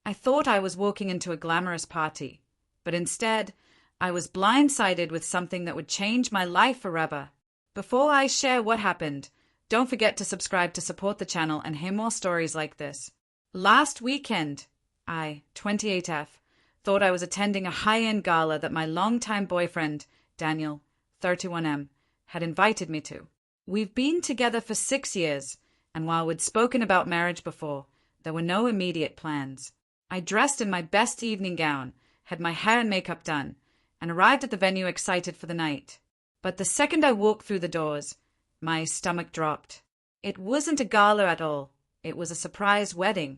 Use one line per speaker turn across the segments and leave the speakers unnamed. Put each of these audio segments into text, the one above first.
I thought I was walking into a glamorous party, but instead, I was blindsided with something that would change my life forever. Before I share what happened, don't forget to subscribe to support the channel and hear more stories like this. Last weekend, I, 28F, thought I was attending a high-end gala that my longtime boyfriend, Daniel, 31M, had invited me to. We've been together for 6 years, and while we'd spoken about marriage before, there were no immediate plans. I dressed in my best evening gown, had my hair and makeup done, and arrived at the venue excited for the night. But the second I walked through the doors, my stomach dropped. It wasn't a gala at all. It was a surprise wedding.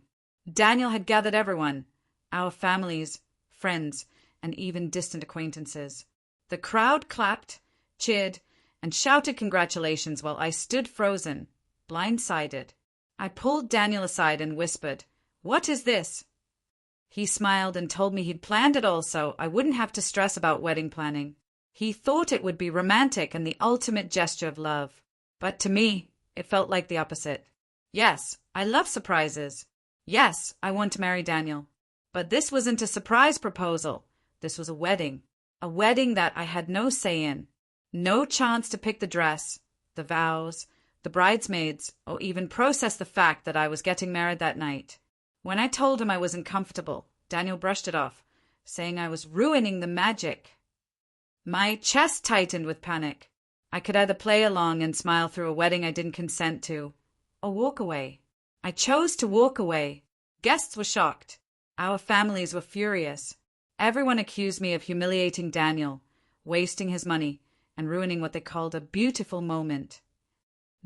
Daniel had gathered everyone, our families, friends, and even distant acquaintances. The crowd clapped, cheered, and shouted congratulations while I stood frozen, blindsided. I pulled Daniel aside and whispered, "What is this?" He smiled and told me he'd planned it all so I wouldn't have to stress about wedding planning. He thought it would be romantic and the ultimate gesture of love. But to me, it felt like the opposite. Yes, I love surprises. Yes, I want to marry Daniel. But this wasn't a surprise proposal. This was a wedding. A wedding that I had no say in. No chance to pick the dress, the vows, the bridesmaids, or even process the fact that I was getting married that night. When I told him I wasn't comfortable, Daniel brushed it off, saying I was ruining the magic. My chest tightened with panic. I could either play along and smile through a wedding I didn't consent to, or walk away. I chose to walk away. Guests were shocked. Our families were furious. Everyone accused me of humiliating Daniel, wasting his money, and ruining what they called a beautiful moment.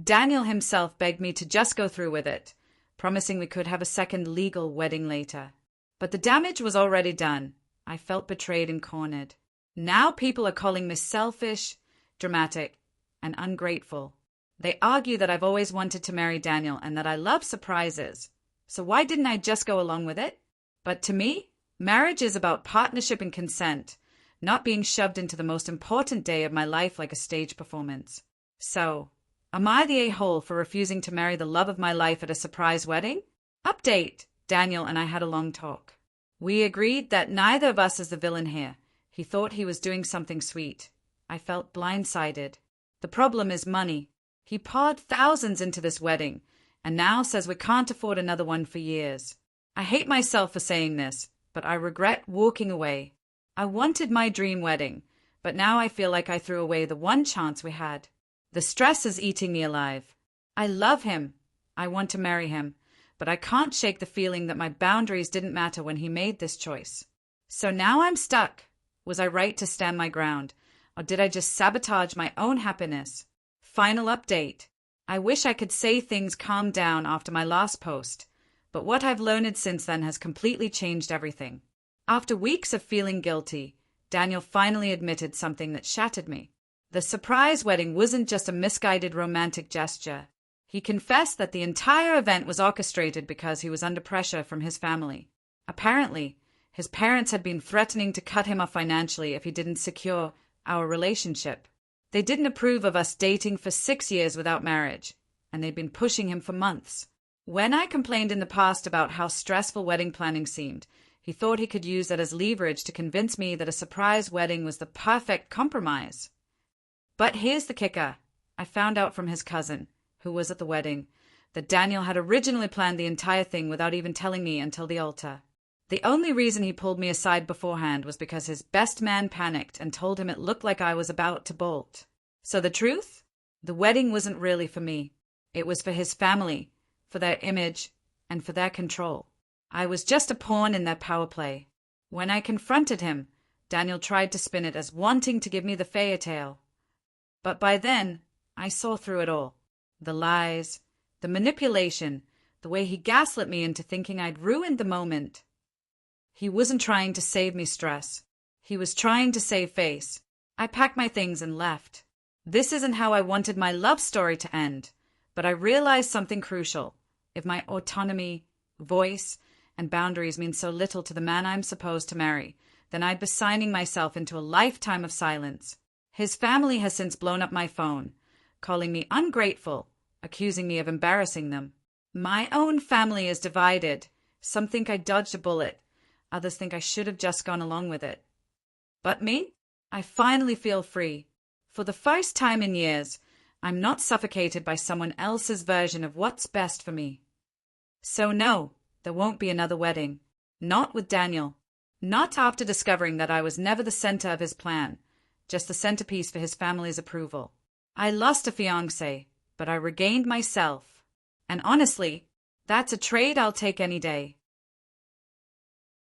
Daniel himself begged me to just go through with it, promising we could have a second legal wedding later. But the damage was already done. I felt betrayed and cornered. Now people are calling me selfish, dramatic, and ungrateful. They argue that I've always wanted to marry Daniel and that I love surprises. So why didn't I just go along with it? But to me, marriage is about partnership and consent, not being shoved into the most important day of my life like a stage performance. So, am I the a-hole for refusing to marry the love of my life at a surprise wedding? Update: Daniel and I had a long talk. We agreed that neither of us is the villain here. He thought he was doing something sweet. I felt blindsided. The problem is money. He poured thousands into this wedding, and now says we can't afford another one for years. I hate myself for saying this, but I regret walking away. I wanted my dream wedding, but now I feel like I threw away the one chance we had. The stress is eating me alive. I love him. I want to marry him, but I can't shake the feeling that my boundaries didn't matter when he made this choice. So now I'm stuck. Was I right to stand my ground, or did I just sabotage my own happiness? Final update. I wish I could say things calmed down after my last post, but what I've learned since then has completely changed everything. After weeks of feeling guilty, Daniel finally admitted something that shattered me. The surprise wedding wasn't just a misguided romantic gesture. He confessed that the entire event was orchestrated because he was under pressure from his family. Apparently, his parents had been threatening to cut him off financially if he didn't secure our relationship. They didn't approve of us dating for 6 years without marriage, and they'd been pushing him for months. When I complained in the past about how stressful wedding planning seemed, he thought he could use that as leverage to convince me that a surprise wedding was the perfect compromise. But here's the kicker. I found out from his cousin, who was at the wedding, that Daniel had originally planned the entire thing without even telling me until the altar. The only reason he pulled me aside beforehand was because his best man panicked and told him it looked like I was about to bolt. So the truth? The wedding wasn't really for me. It was for his family, for their image, and for their control. I was just a pawn in their power play. When I confronted him, Daniel tried to spin it as wanting to give me the fairy tale. But by then, I saw through it all. The lies, the manipulation, the way he gaslit me into thinking I'd ruined the moment. He wasn't trying to save me stress. He was trying to save face. I packed my things and left. This isn't how I wanted my love story to end, but I realized something crucial. If my autonomy, voice, and boundaries mean so little to the man I'm supposed to marry, then I'd be signing myself into a lifetime of silence. His family has since blown up my phone, calling me ungrateful, accusing me of embarrassing them. My own family is divided, Some think I dodged a bullet. Others think I should have just gone along with it. But me? I finally feel free. For the first time in years, I'm not suffocated by someone else's version of what's best for me. So no, there won't be another wedding. Not with Daniel. Not after discovering that I was never the center of his plan, just the centerpiece for his family's approval. I lost a fiancé, but I regained myself. And honestly, that's a trade I'll take any day.